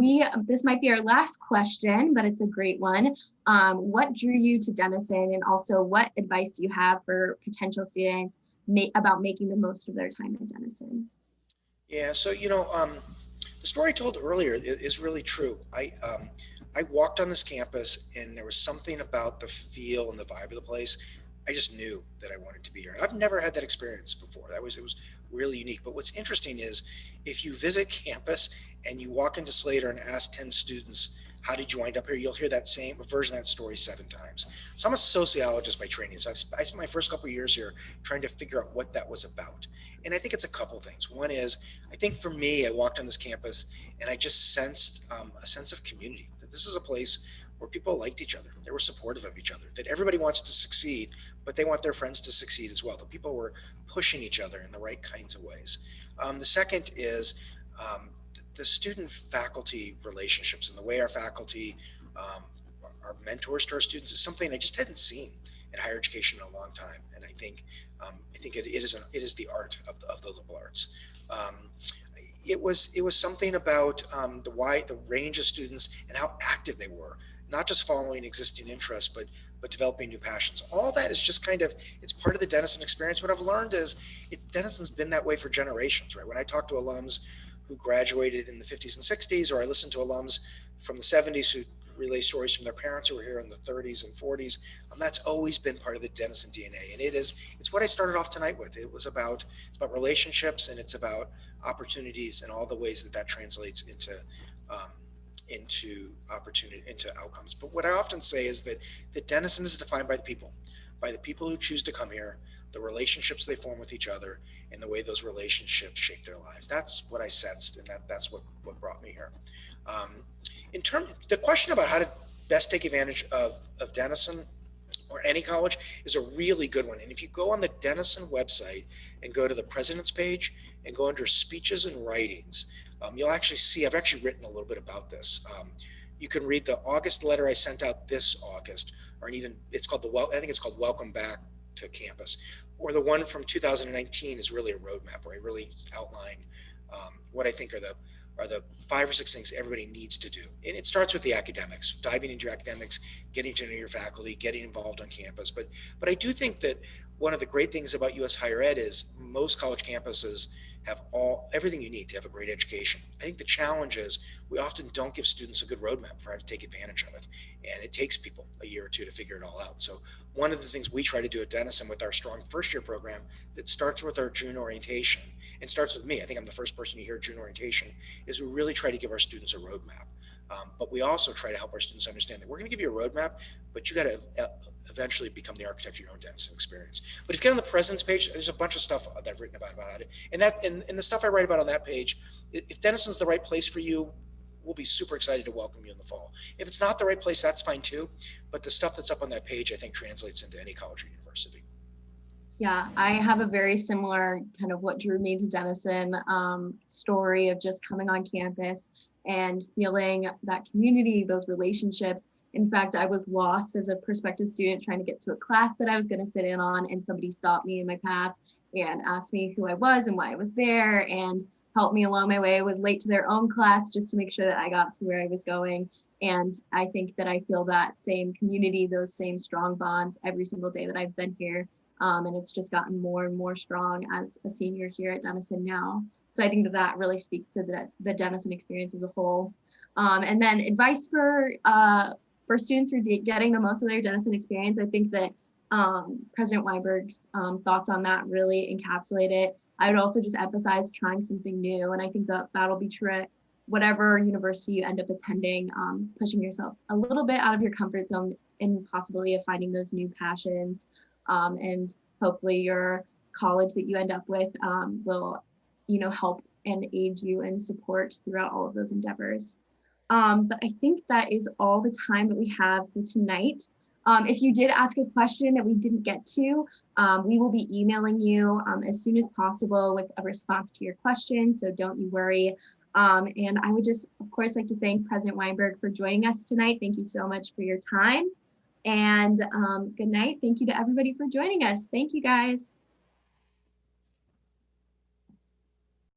this might be our last question, but it's a great one. What drew you to Denison, and also what advice do you have for potential students about making the most of their time in Denison? Yeah, so the story I told earlier is really true. I walked on this campus, and there was something about the feel and the vibe of the place. I just knew that I wanted to be here. And I've never had that experience before. It was really unique. But what's interesting is if you visit campus and you walk into Slater and ask 10 students, how did you wind up here? You'll hear that same version of that story 7 times. So I'm a sociologist by training. So I spent my first couple of years here trying to figure out what that was about. And I think it's a couple things. One is, I think for me, I walked on this campus and I just sensed a sense of community, that this is a place where people liked each other. They were supportive of each other, that everybody wants to succeed, but they want their friends to succeed as well. That people were pushing each other in the right kinds of ways. The second is the student-faculty relationships, and the way our faculty are mentors to our students is something I just hadn't seen in higher education in a long time. And I think it is the art of the liberal arts. It was something about the range of students and how active they were, not just following existing interests, but developing new passions. All that is just it's part of the Denison experience. What I've learned is Denison's been that way for generations, right? When I talk to alums who graduated in the 50s and 60s, or I listen to alums from the 70s who relay stories from their parents who were here in the 30s and 40s, that's always been part of the Denison DNA. And it's what I started off tonight with. It's about relationships, and it's about opportunities and all the ways that translates into opportunity, into outcomes. But what I often say is that Denison is defined by the people who choose to come here, the relationships they form with each other, and the way those relationships shape their lives. That's what I sensed, and that's what brought me here. In terms, the question about how to best take advantage of Denison or any college is a really good one. And if you go on the Denison website and go to the president's page and go under speeches and writings, you'll actually see, I've actually written a little bit about this. You can read the August letter I sent out this August, or even I think it's called Welcome Back to Campus. Or the one from 2019 is really a roadmap where I really outline what I think are the 5 or 6 things everybody needs to do. And it starts with the academics, diving into your academics, getting to know your faculty, getting involved on campus. But I do think that one of the great things about U.S. higher ed is most college campuses have everything you need to have a great education. I think the challenge is we often don't give students a good roadmap for how to take advantage of it. And it takes people a year or two to figure it all out. So one of the things we try to do at Denison with our strong first year program that starts with our June orientation and starts with me, I think I'm the first person to hear June orientation, is we really try to give our students a roadmap. But we also try to help our students understand that we're going to give you a roadmap, but you got to eventually become the architect of your own Denison experience. But if you get on the President's page, there's a bunch of stuff that I've written about it. And the stuff I write about on that page, if Denison's the right place for you, we'll be super excited to welcome you in the fall. If it's not the right place, that's fine too. But the stuff that's up on that page, I think, translates into any college or university. Yeah, I have a very similar kind of what drew me to Denison story of just coming on campus and feeling that community, those relationships. In fact, I was lost as a prospective student trying to get to a class that I was going to sit in on, and somebody stopped me in my path and asked me who I was and why I was there and helped me along my way. I was late to their own class just to make sure that I got to where I was going. And I think that I feel that same community, those same strong bonds every single day that I've been here. And it's just gotten more and more strong as a senior here at Denison now. So I think that really speaks to the Denison experience as a whole. And then advice for students who are getting the most of their Denison experience, I think that President Weinberg's thoughts on that really encapsulate it. I would also just emphasize trying something new. And I think that that'll be true at whatever university you end up attending, pushing yourself a little bit out of your comfort zone and possibility of finding those new passions. And hopefully your college that you end up with will, help and aid you and support throughout all of those endeavors. But I think that is all the time that we have for tonight. If you did ask a question that we didn't get to, we will be emailing you as soon as possible with a response to your question, so don't you worry. And I would just, of course, like to thank President Weinberg for joining us tonight. Thank you so much for your time. And good night. Thank you to everybody for joining us. Thank you, guys.